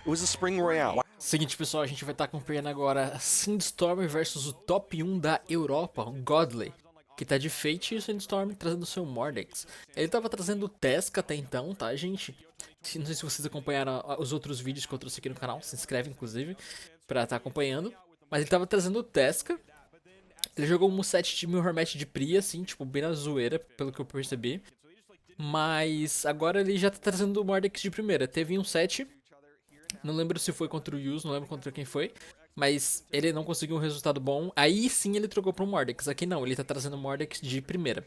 It was a Spring Royale. Seguinte, pessoal, a gente vai estar acompanhando agora Sandstorm versus o top 1 da Europa, o Godly, que tá de Fate, e o Sandstorm trazendo o seu Mordex. Ele tava trazendo o Tesca até então, tá, gente? Não sei se vocês acompanharam os outros vídeos que eu trouxe aqui no canal, se inscreve, inclusive, pra estar acompanhando. Mas ele tava trazendo o Tesca. Ele jogou um set de Mirror Match de Pri, assim, tipo, bem na zoeira, pelo que eu percebi. Mas agora ele já tá trazendo o Mordex de primeira. Teve um set, não lembro se foi contra o Yus, não lembro contra quem foi. Mas ele não conseguiu um resultado bom. Aí sim ele trocou pro Mordex. Aqui não, ele tá trazendo o Mordex de primeira.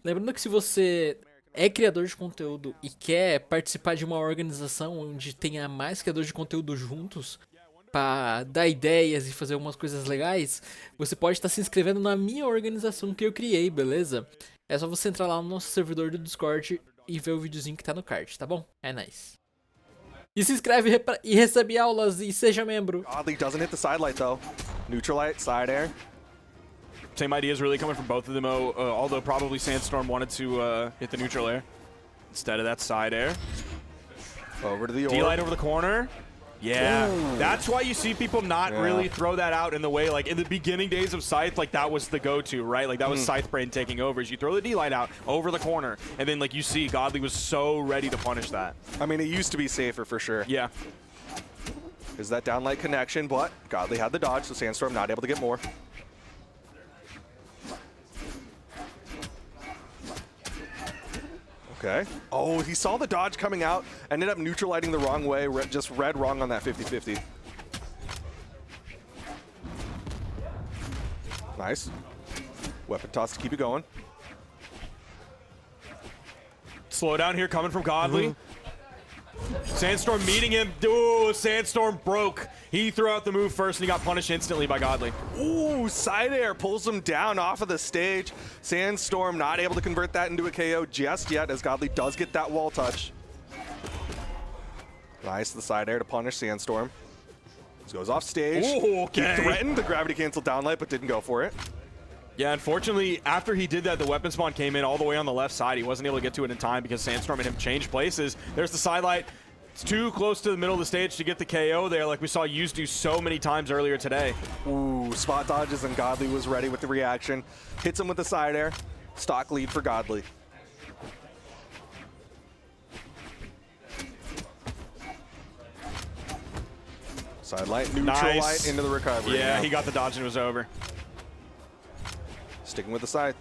Lembrando que se você é criador de conteúdo e quer participar de uma organização onde tenha mais criadores de conteúdo juntos, para dar ideias e fazer algumas coisas legais, você pode estar se inscrevendo na minha organização que eu criei, beleza? É só você entrar lá no nosso servidor do Discord e ver o videozinho que tá no card, tá bom? É nice. E se inscreve e recebe aulas e seja membro. Oddly doesn't hit the side light though. Neutral light, side air. Same ideas really coming from both of them, although probably Sandstorm wanted to hit the neutral air instead of that side air. Over to the orb. D-light over the corner. Yeah, Ooh. that's why you see people not really throw that out in the way, like in the beginning days of Scythe, like that was the go-to, right? Like that was Scythe brain taking over, is you throw the D-light out over the corner, and then like you see Godly was so ready to punish that. I mean, it used to be safer for sure. Yeah. Is that downlight connection, but Godly had the dodge, so Sandstorm not able to get more. Okay. Oh, he saw the dodge coming out, ended up neutralizing the wrong way, just read wrong on that 50-50. Nice. Weapon toss to keep it going. Slowdown here coming from Godly. Sandstorm meeting him. Ooh, Sandstorm broke. He threw out the move first and he got punished instantly by Godly. Ooh, side air pulls him down off of the stage. Sandstorm not able to convert that into a KO just yet, as Godly does get that wall touch. Nice, the side air to punish Sandstorm. This goes off stage. Ooh, okay. He threatened the gravity cancel downlight, but didn't go for it. Yeah, unfortunately, after he did that, the weapon spawn came in all the way on the left side. He wasn't able to get to it in time because Sandstorm and him changed places. There's the sidelight. It's too close to the middle of the stage to get the KO there, like we saw Yus do so many times earlier today. Ooh, spot dodges, and Godly was ready with the reaction. Hits him with the side air. Stock lead for Godly. Side light, neutral light into the recovery. Yeah, he got the dodge and it was over. Sticking with the side.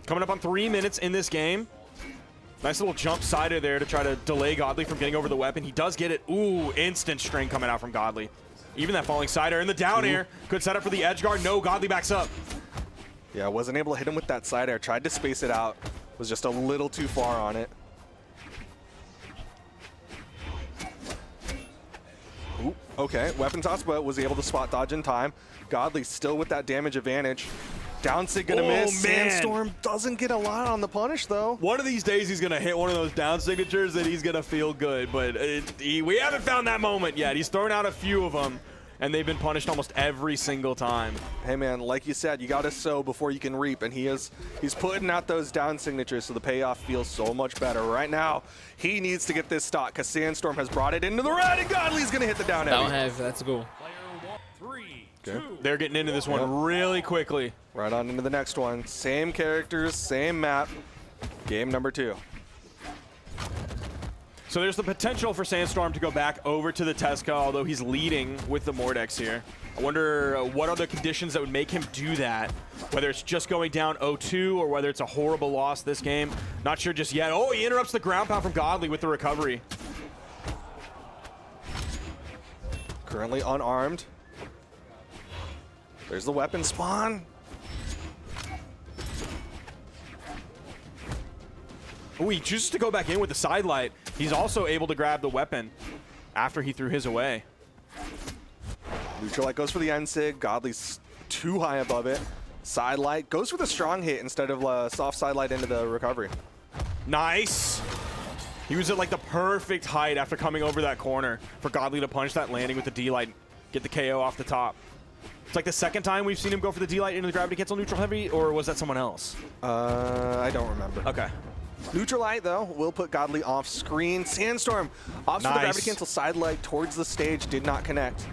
Coming up on 3 minutes in this game. Nice little jump sider there to try to delay Godly from getting over the weapon. He does get it. Ooh, instant string coming out from Godly. Even that falling sider in the down air. Good setup for the edge guard. No, Godly backs up. Yeah, wasn't able to hit him with that side air. Tried to space it out. Was just a little too far on it. Ooh, okay, weapon toss, but was able to spot dodge in time. Godly still with that damage advantage. Down sig gonna miss. Man. Sandstorm doesn't get a lot on the punish though. One of these days he's gonna hit one of those down signatures and he's gonna feel good, but we haven't found that moment yet. He's thrown out a few of them and they've been punished almost every single time. Hey man, like you said, you gotta sow before you can reap, and he's putting out those down signatures, so the payoff feels so much better. Right now, he needs to get this stock because Sandstorm has brought it into the red, and Godly's gonna hit the down heavy. Down heavy, let's go. Okay. They're getting into this one really quickly. Right on into the next one. Same characters, same map. Game number 2. So there's the potential for Sandstorm to go back over to the Tesca, although he's leading with the Mordex here. I wonder what are the conditions that would make him do that, whether it's just going down 0-2 or whether it's a horrible loss this game. Not sure just yet. Oh, he interrupts the ground pound from Godly with the recovery. Currently unarmed. There's the weapon spawn. Oh, he chooses to go back in with the sidelight. He's also able to grab the weapon after he threw his away. Neutral light goes for the end sig. Godly's too high above it. Sidelight goes for the strong hit instead of soft sidelight into the recovery. Nice. He was at like the perfect height after coming over that corner for Godly to punch that landing with the D-light, get the KO off the top. It's like the second time we've seen him go for the D-light into the gravity cancel neutral heavy, or was that someone else? I don't remember. Okay. Neutral light, though, will put Godly off screen. Sandstorm opts for the gravity cancel side light towards the stage, did not connect.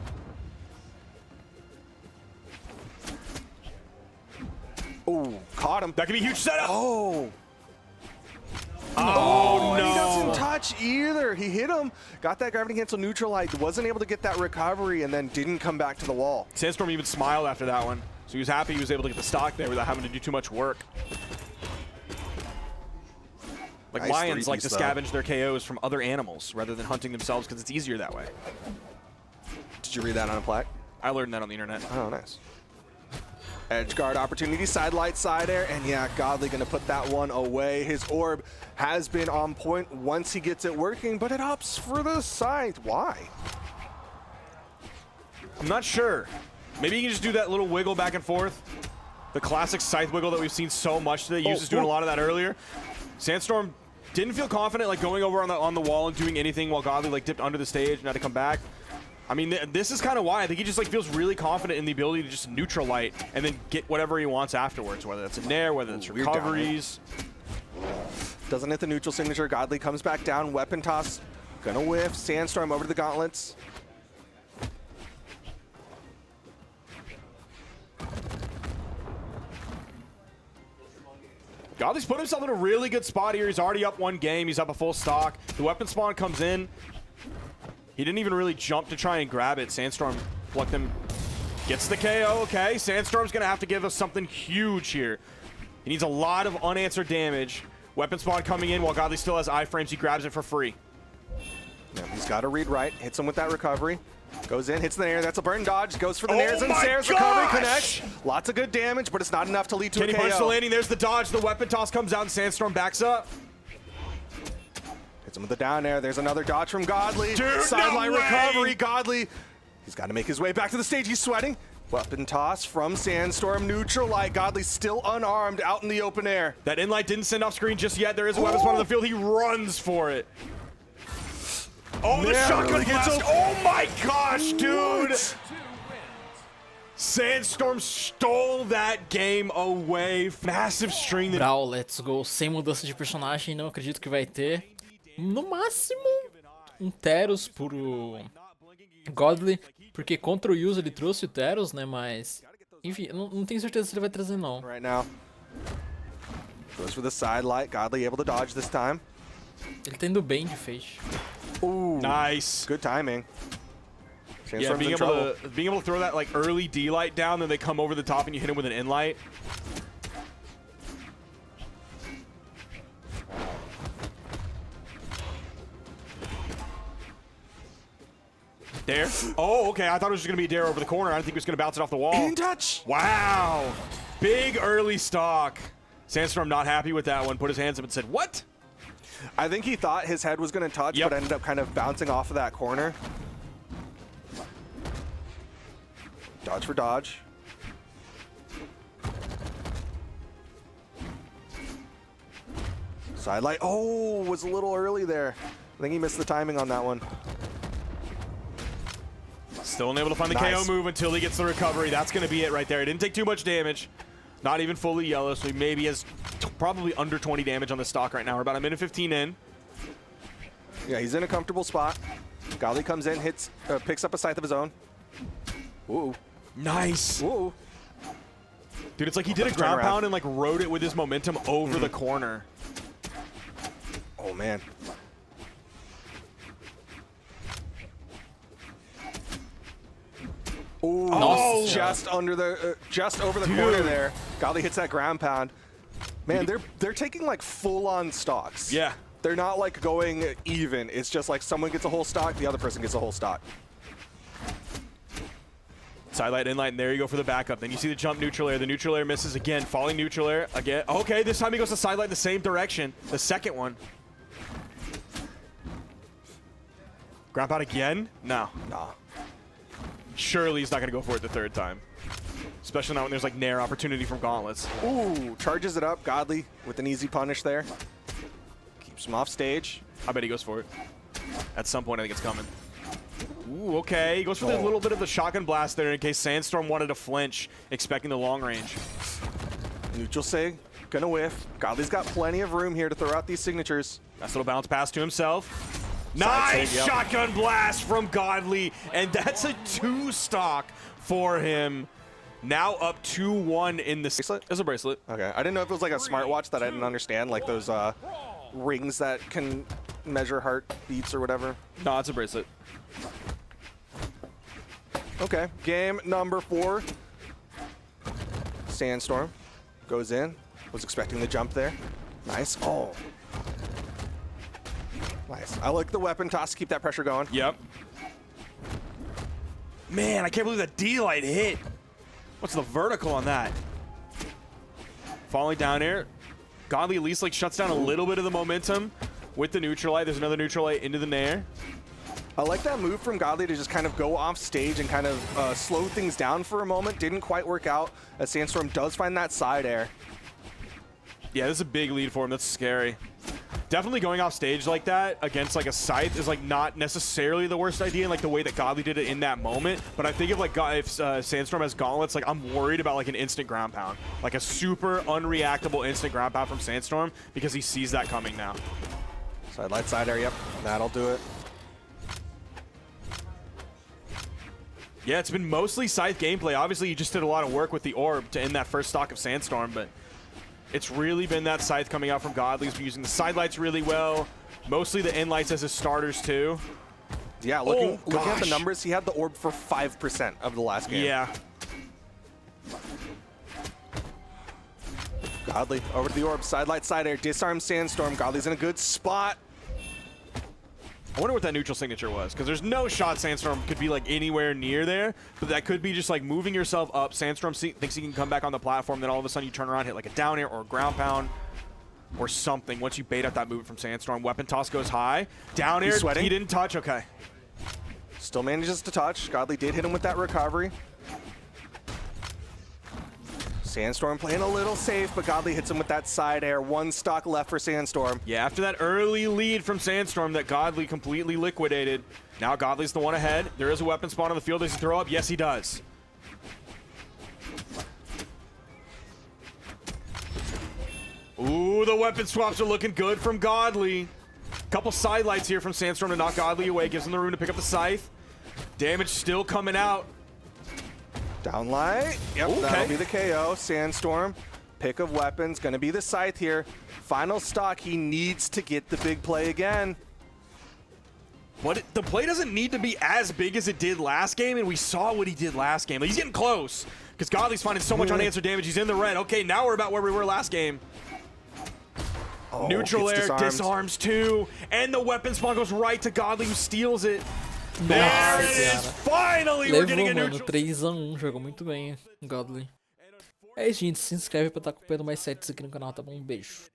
Oh, caught him. That could be a huge setup. Oh. Oh, And no. he doesn't touch either. He hit him, got that gravity cancel neutral light, wasn't able to get that recovery, and then didn't come back to the wall. Sandstorm even smiled after that one. So he was happy he was able to get the stock there without having to do too much work. Like Nice lions like to three-piece, though. scavenge their KOs from other animals rather than hunting themselves because it's easier that way. Did you read that on a plaque? I learned that on the internet. Oh, nice. Edge guard opportunity, side light, side air, and yeah, Godly gonna put that one away. His orb has been on point once he gets it working, but it opts for the side. Why? I'm not sure. Maybe you can just do that little wiggle back and forth. The classic scythe wiggle that we've seen so much today. Used doing a lot of that earlier. Sandstorm didn't feel confident like going over on the wall and doing anything while Godly like dipped under the stage and had to come back. I mean, this is kind of why I think he just like feels really confident in the ability to just neutral light and then get whatever he wants afterwards, whether it's a nair, whether it's Weird down. recoveries. Doesn't hit the neutral signature. Godly comes back down. Weapon toss. Gonna whiff. Sandstorm over to the gauntlets. Godly's put himself in a really good spot here. He's already up one game. He's up a full stock. The weapon spawn comes in. He didn't even really jump to try and grab it. Sandstorm plucked him. Gets the KO. Okay, Sandstorm's going to have to give us something huge here. He needs a lot of unanswered damage. Weapon spawn coming in while Godly still has iframes. He grabs it for free. Yeah, he's got to read right. Hits him with that recovery. Goes in, hits the nair. That's a burn dodge. Goes for the nairs and my snares. gosh! Recovery connects. Lots of good damage, but it's not enough to lead to Can a he KO. punch the landing? There's the dodge. The weapon toss comes out and Sandstorm backs up. Hits him with the down air. There's another dodge from Godly. Dude, Sideline no way! recovery. Godly. He's got to make his way back to the stage. He's sweating. Weapon toss from Sandstorm. Neutral light. Godly still unarmed out in the open air. That inlight didn't send off screen just yet. There is a weapon spawn on the field. He runs for it. Oh, the Narrowly shotgun hits blast. him. Oh my gosh, dude. What? Sandstorm stole that game away. Massive string. That Brawl, let's go. Sem mudança de personagem, não acredito que vai ter. No máximo, um Teros pro Godly, porque contra o Use ele trouxe o Teros, né, mas... Enfim, eu não tenho certeza se ele vai trazer, não. Right now. Goes for the side light. Godly able to dodge this time. Ele tá indo bem de Fate. Ooh. nice. Good timing. Yeah, Sandstorm's in trouble. being able to throw that like early D light down, then they come over the top and you hit him with an in light. Dare? Oh, okay. I thought it was just gonna be a dare over the corner. I didn't think he was gonna bounce it off the wall. In touch. Wow. Big early stock. Sandstorm not happy with that one. Put his hands up and said, "What?" I think he thought his head was going to touch, Yep. but ended up kind of bouncing off of that corner. Dodge for dodge. Side light. Oh, was a little early there. I think he missed the timing on that one. Still unable to find the Nice. KO move until he gets the recovery. That's going to be it right there. He didn't take too much damage. Not even fully yellow, so he maybe has probably under 20 damage on the stock right now. We're about a minute 15 in. Yeah, he's in a comfortable spot. Godly comes in, hits, picks up a scythe of his own. Ooh. Nice. Ooh. Dude, it's like he did a Turn ground around. pound and like rode it with his momentum over the corner. Oh, man. Ooh, Nossa. just under the, just over the corner there. Godly hits that ground pound. Man, they're taking like full-on stocks. Yeah. They're not like going even. It's just like someone gets a whole stock, the other person gets a whole stock. Sidelight, inlight, and there you go for the backup. Then you see the jump neutral air. The neutral air misses again. Falling neutral air again. Okay, this time he goes to sidelight in the same direction. The second one. Grab out again? No. Nah. Surely he's not going to go for it the third time. Especially not when there's like nair opportunity from gauntlets. Ooh, charges it up. Godly with an easy punish there. Keeps him off stage. I bet he goes for it. At some point, I think it's coming. Ooh, okay. He goes for the little bit of the shotgun blast there in case Sandstorm wanted to flinch, expecting the long range. Neutral sig. gonna whiff. Godly's got plenty of room here to throw out these signatures. Nice little bounce pass to himself. Side Nice save, yep. shotgun blast from Godly, and that's a 2-stock for him. Now up 2-1 in the Bracelet? It's a bracelet. Okay, I didn't know if it was like a smartwatch that I didn't understand, like those rings that can measure heartbeats or whatever. No, it's a bracelet. Okay, game number 4. Sandstorm goes in. Was expecting the jump there. Nice. Oh. Nice. I like the weapon toss to keep that pressure going. Yep. Man, I can't believe that D-light hit. What's the vertical on that? Falling down here. Godly at least like shuts down a little bit of the momentum with the neutral light. There's another neutral light into the nair. I like that move from Godly to just kind of go off stage and kind of slow things down for a moment. Didn't quite work out as Sandstorm does find that side air. Yeah, this is a big lead for him. That's scary. Definitely going off stage like that against like a scythe is like not necessarily the worst idea in like the way that Godly did it in that moment. But I think if Sandstorm has gauntlets, like I'm worried about like an instant ground pound, like a super unreactable instant ground pound from Sandstorm because he sees that coming now. Side light, side air, yep, that'll do it. Yeah, it's been mostly scythe gameplay. Obviously, you just did a lot of work with the orb to end that first stock of Sandstorm, but it's really been that scythe coming out from Godly. He's been using the side lights really well. Mostly the end lights as his starters, too. Yeah, looking at the numbers, he had the orb for 5% of the last game. Yeah. Godly over to the orb, side light, side air, disarm Sandstorm. Godly's in a good spot. I wonder what that neutral signature was, because there's no shot Sandstorm could be like anywhere near there, but that could be just like moving yourself up. Sandstorm thinks he can come back on the platform, then all of a sudden you turn around, hit like a down air or a ground pound or something. Once you bait out that movement from Sandstorm, weapon toss goes high. Down air, he didn't touch, okay. Still manages to touch. Godly did hit him with that recovery. Sandstorm playing a little safe, but Godly hits him with that side air. 1 stock left for Sandstorm. Yeah, after that early lead from Sandstorm that Godly completely liquidated, now Godly's the one ahead. There is a weapon spawn on the field. Does he throw up? Yes, he does. Ooh, the weapon swaps are looking good from Godly. Couple side lights here from Sandstorm to knock Godly away. Gives him the room to pick up the scythe. Damage still coming out. Downlight. Yep, okay. That'll be the KO. Sandstorm, pick of weapons, gonna be the scythe here. Final stock, he needs to get the big play again. But the play doesn't need to be as big as it did last game, and we saw what he did last game. Like, he's getting close, because Godly's finding so much unanswered damage. He's in the red. Okay, now we're about where we were last game. Oh, Neutral air, disarms too, and the weapon spawn goes right to Godly, who steals it. There it is! Finally, we're getting a mano, neutral. 3-1, jogou muito bem, Godly. É isso, gente, se inscreve pra estar acompanhando mais sets aqui no canal, tá bom? Um beijo.